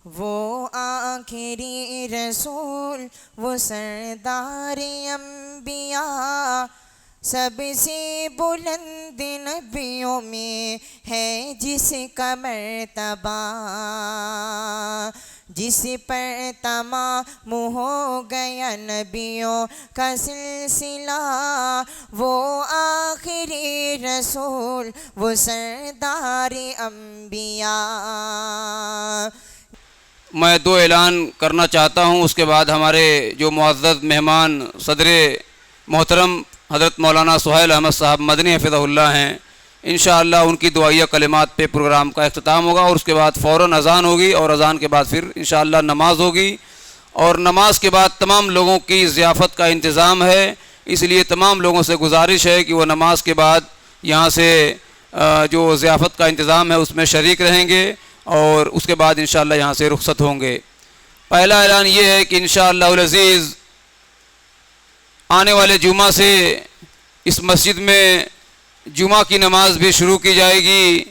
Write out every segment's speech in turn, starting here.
وہ آخری رسول، وہ سردار انبیاء، سب سے بلند نبیوں میں ہے جس کا مرتبہ، جس پر تمام ہو گیا نبیوں کا سلسلہ، وہ آخری رسول، وہ سردار انبیاء۔ میں دو اعلان کرنا چاہتا ہوں، اس کے بعد ہمارے جو معزز مہمان صدر محترم حضرت مولانا سہیل احمد صاحب مدنی حفظہ اللہ ہیں، انشاءاللہ ان کی دعائیہ کلمات پہ پروگرام کا اختتام ہوگا، اور اس کے بعد فوراً اذان ہوگی، اور اذان کے بعد پھر انشاءاللہ نماز ہوگی، اور نماز کے بعد تمام لوگوں کی ضیافت کا انتظام ہے، اس لیے تمام لوگوں سے گزارش ہے کہ وہ نماز کے بعد یہاں سے جو ضیافت کا انتظام ہے اس میں شریک رہیں گے، اور اس کے بعد انشاءاللہ یہاں سے رخصت ہوں گے۔ پہلا اعلان یہ ہے کہ انشاءاللہ العزیز آنے والے جمعہ سے اس مسجد میں جمعہ کی نماز بھی شروع کی جائے گی،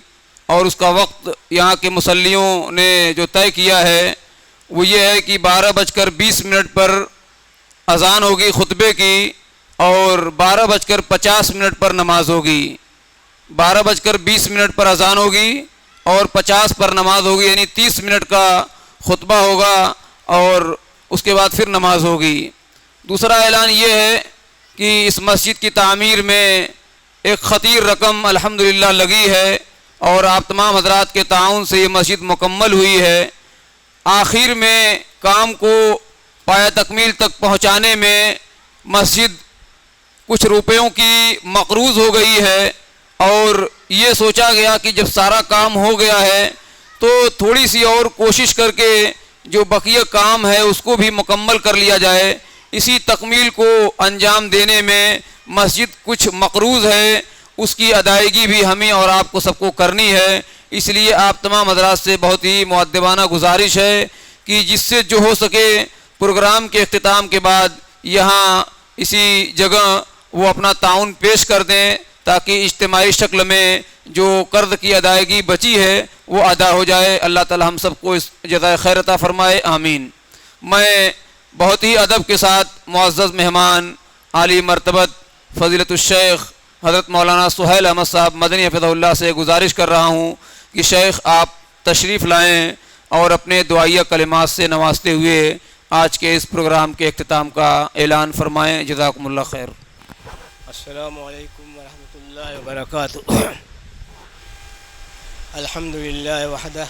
اور اس کا وقت یہاں کے مصلیوں نے جو طے کیا ہے وہ یہ ہے کہ 12:20 پر اذان ہوگی خطبے کی، اور 12:50 پر نماز ہوگی۔ 12:20 پر اذان ہوگی اور 50 پر نماز ہوگی، یعنی 30 منٹ کا خطبہ ہوگا، اور اس کے بعد پھر نماز ہوگی۔ دوسرا اعلان یہ ہے کہ اس مسجد کی تعمیر میں ایک خطیر رقم الحمدللہ لگی ہے، اور آپ تمام حضرات کے تعاون سے یہ مسجد مکمل ہوئی ہے۔ آخر میں کام کو پایہ تکمیل تک پہنچانے میں مسجد کچھ روپیوں کی مقروض ہو گئی ہے، اور یہ سوچا گیا کہ جب سارا کام ہو گیا ہے تو تھوڑی سی اور کوشش کر کے جو بقیہ کام ہے اس کو بھی مکمل کر لیا جائے۔ اسی تکمیل کو انجام دینے میں مسجد کچھ مقروض ہے، اس کی ادائیگی بھی ہمیں اور آپ کو سب کو کرنی ہے، اس لیے آپ تمام حضرات سے بہت ہی مؤدبانہ گزارش ہے کہ جس سے جو ہو سکے پروگرام کے اختتام کے بعد یہاں اسی جگہ وہ اپنا تعاون پیش کر دیں، تاکہ اجتماعی شکل میں جو قرض کی ادائیگی بچی ہے وہ ادا ہو جائے۔ اللہ تعالی ہم سب کو اس جزائے خیر عطا فرمائے، آمین۔ میں بہت ہی ادب کے ساتھ معزز مہمان عالی مرتبت فضیلت الشیخ حضرت مولانا سہیل احمد صاحب مدنی حفظہ اللہ سے گزارش کر رہا ہوں کہ شیخ آپ تشریف لائیں اور اپنے دعائیہ کلمات سے نوازتے ہوئے آج کے اس پروگرام کے اختتام کا اعلان فرمائیں۔ جزاکم اللہ خیر۔ السلام علیکم ورحمۃ اللہ وبرکاتہ۔ الحمد للہ وحدہ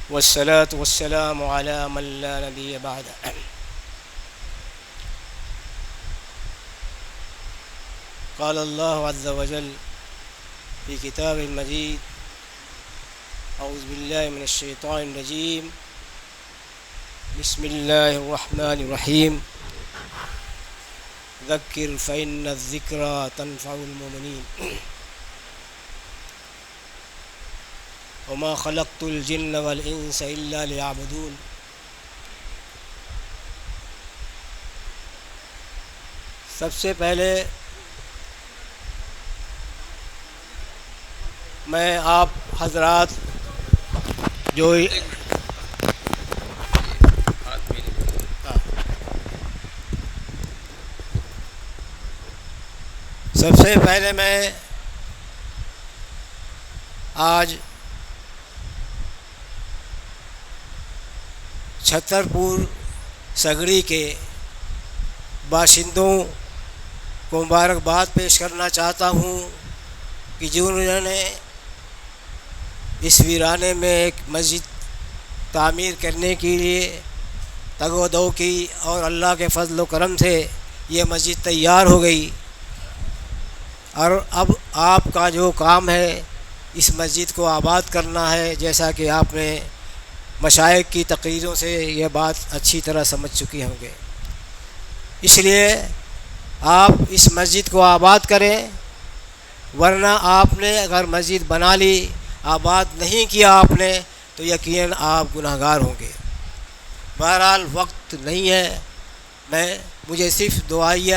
والصلاة والسلام علی من لا نبی بعدہ۔ قال اللہ عز وجل فی کتاب المجید اعوذ باللہ من الشیطان الرجیم بسم اللہ الرحمن الرحیم ذکر فإن الذکرى تنفع المؤمنین وما خلقت الجن والانس الا لیعبدون۔ سب سے پہلے میں آپ حضرات جو سب سے پہلے میں آج چھترپور سگڑی کے باشندوں کو مبارکباد پیش کرنا چاہتا ہوں کہ جنہوں نے اس ویرانے میں ایک مسجد تعمیر کرنے کے لیے تگ و دو کی، اور اللہ کے فضل و کرم سے یہ مسجد تیار ہو گئی، اور اب آپ کا جو کام ہے اس مسجد کو آباد کرنا ہے، جیسا کہ آپ نے مشائخ کی تقریروں سے یہ بات اچھی طرح سمجھ چکی ہوں گے۔ اس لیے آپ اس مسجد کو آباد کریں، ورنہ آپ نے اگر مسجد بنا لی آباد نہیں کیا آپ نے تو یقیناً آپ گناہ گار ہوں گے۔ بہرحال وقت نہیں ہے، مجھے صرف دعائیہ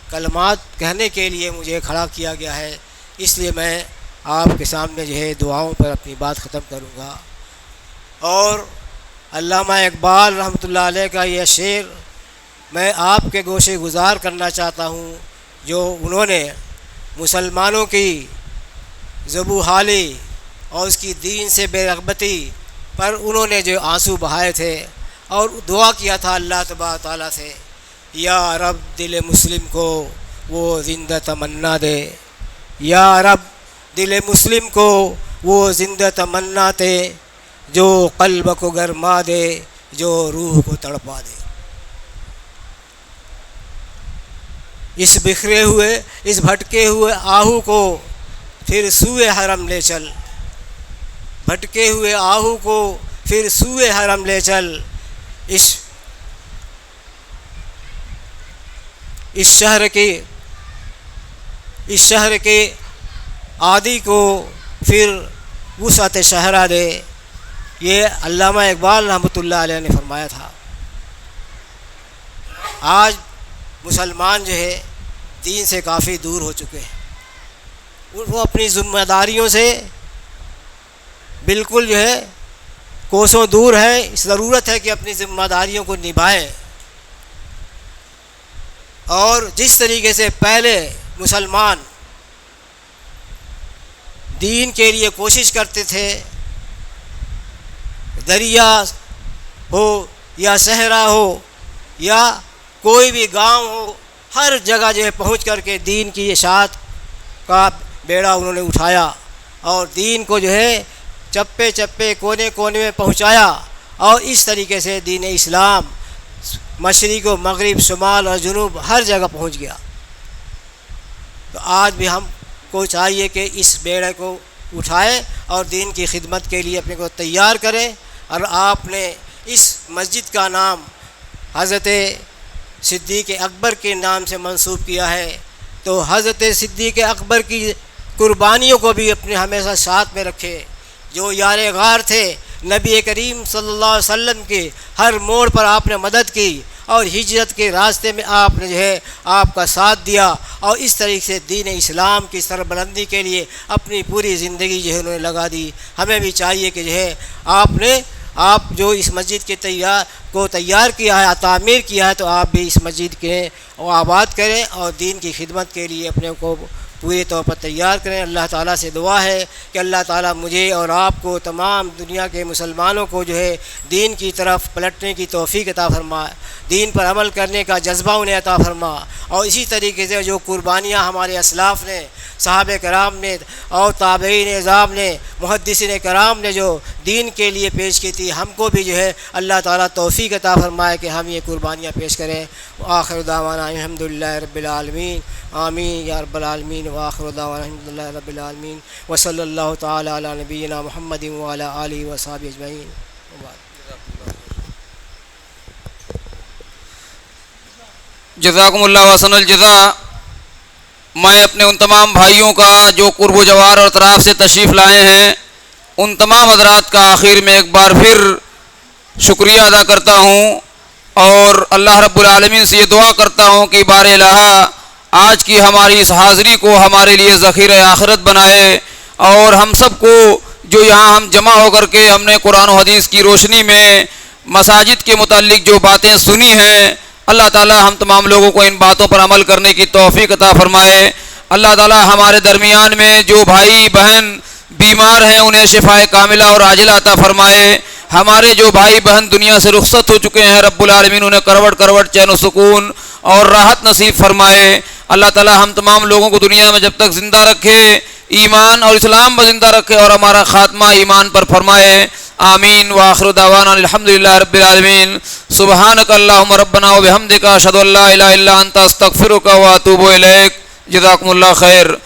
کلمات کہنے کے لیے مجھے کھڑا کیا گیا ہے، اس لیے میں آپ کے سامنے جو ہے دعاؤں پر اپنی بات ختم کروں گا۔ اور علامہ اقبال رحمۃ اللہ علیہ کا یہ شعر میں آپ کے گوشے گزار کرنا چاہتا ہوں، جو انہوں نے مسلمانوں کی ذبح حالی اور اس کی دین سے بے رغبتی پر انہوں نے جو آنسو بہائے تھے اور دعا کیا تھا اللہ تبارک تعالیٰ سے، یا رب دل مسلم کو وہ زندہ تمنا دے، یا رب دل مسلم کو وہ زندہ تمنا دے، جو قلب کو گرما دے، جو روح کو تڑپا دے۔ اس بکھرے ہوئے، اس بھٹکے ہوئے آہو کو پھر سوئے حرم لے چل، بھٹکے ہوئے آہو کو پھر سوئے حرم لے چل، اس شہر کے عادی کو پھر وسعت شہرہ دے۔ یہ علامہ اقبال رحمۃ اللہ علیہ نے فرمایا تھا۔ آج مسلمان جو ہے دین سے کافی دور ہو چکے ہیں، وہ اپنی ذمہ داریوں سے بالکل جو ہے کوسوں دور ہیں۔ ضرورت ہے کہ اپنی ذمہ داریوں کو نبھائیں، اور جس طریقے سے پہلے مسلمان دین کے لیے کوشش کرتے تھے، دریا ہو یا صحرا ہو یا کوئی بھی گاؤں ہو، ہر جگہ جو ہے پہنچ کر کے دین کی اشاعت کا بیڑا انہوں نے اٹھایا اور دین کو جو ہے چپے چپے کونے کونے میں پہنچایا، اور اس طریقے سے دین اسلام مشرق و مغرب، شمال اور جنوب ہر جگہ پہنچ گیا۔ تو آج بھی ہم کو چاہیے کہ اس بیڑے کو اٹھائیں اور دین کی خدمت کے لیے اپنے کو تیار کریں۔ اور آپ نے اس مسجد کا نام حضرت صدیق اکبر کے نام سے منسوب کیا ہے، تو حضرت صدیق اکبر کی قربانیوں کو بھی اپنے ہمیشہ ساتھ میں رکھے، جو یار غار تھے، نبی کریم صلی اللہ علیہ وسلم کے ہر موڑ پر آپ نے مدد کی، اور ہجرت کے راستے میں آپ نے جو ہے آپ کا ساتھ دیا، اور اس طریقے سے دین اسلام کی سربلندی کے لیے اپنی پوری زندگی جو ہے انہوں نے لگا دی۔ ہمیں بھی چاہیے کہ جو ہے آپ جو اس مسجد کے تیار کیا ہے، تعمیر کیا ہے، تو آپ بھی اس مسجد کے آباد کریں اور دین کی خدمت کے لیے اپنے کو پورے طور پر تیار کریں۔ اللہ تعالیٰ سے دعا ہے کہ اللہ تعالیٰ مجھے اور آپ کو، تمام دنیا کے مسلمانوں کو جو ہے دین کی طرف پلٹنے کی توفیق عطا فرمائے، دین پر عمل کرنے کا جذبہ انہیں عطا فرما، اور اسی طریقے سے جو قربانیاں ہمارے اسلاف نے، صحابہ کرام نے اور تابعین اعظام نے، محدثین کرام نے جو دین کے لیے پیش کی تھی، ہم کو بھی جو ہے اللہ تعالیٰ توفیق عطا فرمائے کہ ہم یہ قربانیاں پیش کریں۔ وآخر دعوانا الحمدللہ رب العالمین، آمین یا رب العالمین۔ وآخر دعوانا الحمدللہ رب العالمین، وصلی اللہ تعالی علی نبینا محمد وعلی آلہ وصحبہ اجمعین۔ جزاکم اللہ وحسن الجزا۔ میں اپنے ان تمام بھائیوں کا جو قرب و جوار اور اطراف سے تشریف لائے ہیں، ان تمام حضرات کا آخر میں ایک بار پھر شکریہ ادا کرتا ہوں، اور اللہ رب العالمین سے یہ دعا کرتا ہوں کہ بار الہ آج کی ہماری اس حاضری کو ہمارے لیے ذخیرہ آخرت بنائے، اور ہم سب کو جو یہاں ہم جمع ہو کر کے ہم نے قرآن و حدیث کی روشنی میں مساجد کے متعلق جو باتیں سنی ہیں، اللہ تعالیٰ ہم تمام لوگوں کو ان باتوں پر عمل کرنے کی توفیق عطا فرمائے۔ اللہ تعالیٰ ہمارے درمیان میں جو بھائی بہن بیمار ہیں انہیں شفائے کاملہ اور عاجلہ عطا فرمائے۔ ہمارے جو بھائی بہن دنیا سے رخصت ہو چکے ہیں، رب العالمین انہیں کروٹ کروٹ چین و سکون اور راحت نصیب فرمائے۔ اللہ تعالیٰ ہم تمام لوگوں کو دنیا میں جب تک زندہ رکھے، ایمان اور اسلام پر زندہ رکھے، اور ہمارا خاتمہ ایمان پر فرمائے۔ آمین۔ وآخر دعوانا الحمدللہ رب العالمین۔ سبحانک اللہم ربنا و بحمدک، اشہد ان لا الہ الا انت، استغفرک و اتوب الیک۔ جزاکم اللہ خیر۔